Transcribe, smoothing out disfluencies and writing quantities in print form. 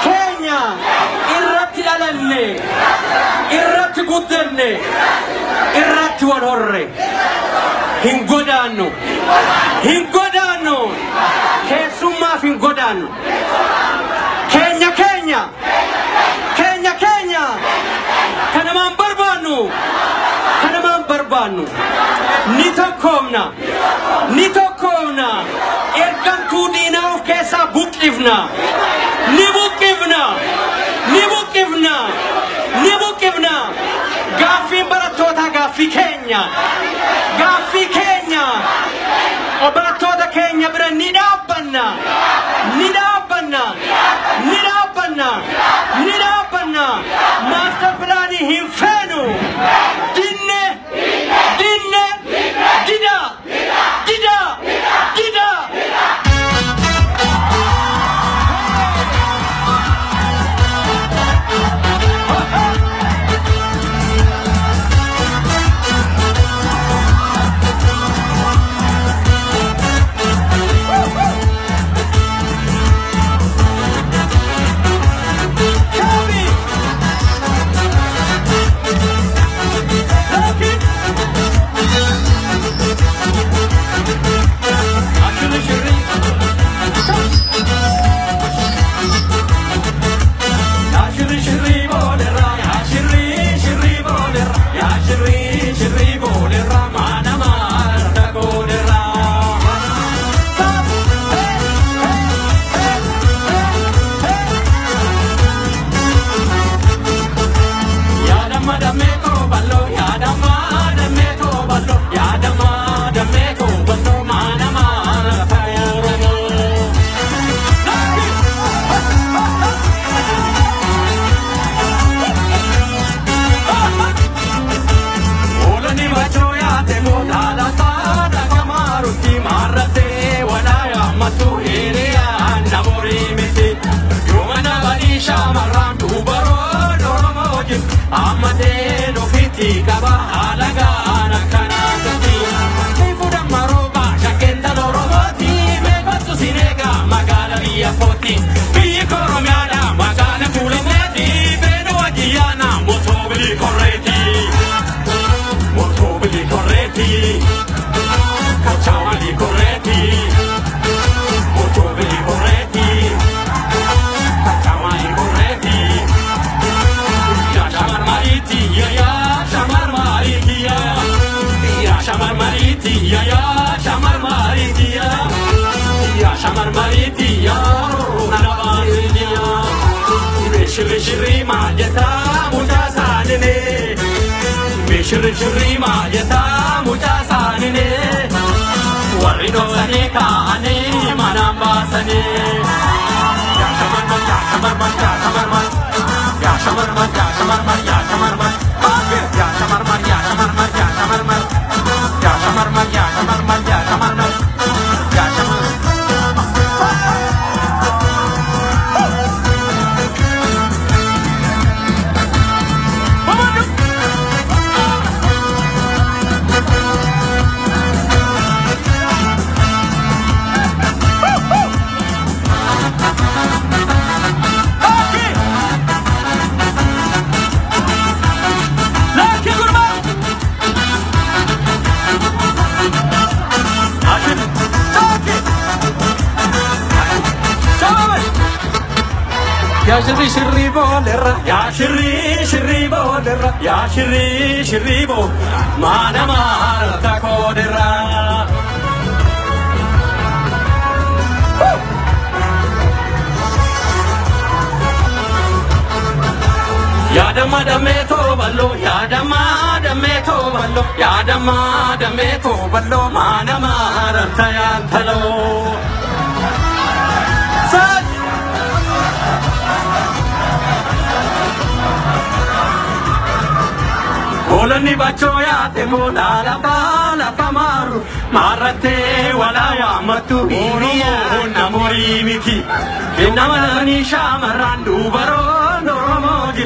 Kenya irratti dhalanne irratti guddanne irratti wal horre hin godaannu keessummaaf hin godaannu Kenya kanamaan barbaannu ni tokkoomna ergamtuu diinaa of keessaa buqqifna ni buqqifna gaaffiin barattootaa gaaffii keenya barattoota keenya bira ni dhaabbanna master pilaanii hin feenu dinne dida Shri Majeta Mujasanine Shri Majeta Mujasanine Warrido Saneka Ane Manambasane Yashamarman Yashamarman Yashamarman Yashamarman Yashamarman Yashamarman Yashamarman Yashamarman Yashamarman Yashamarman Yashamarman Yashamarman Ya Shri Bolera, Ya Shri Bolera, Ya Shri Bo, Manamar Takodera. Yadama da meto ballo, Yadama da meto ballo, Yadama da meto ballo, Manamar Tayantalo. Olani bachoya te mola la bala famaru marate wala ya matu iriya namori miti enamani shamarandu baro noromoji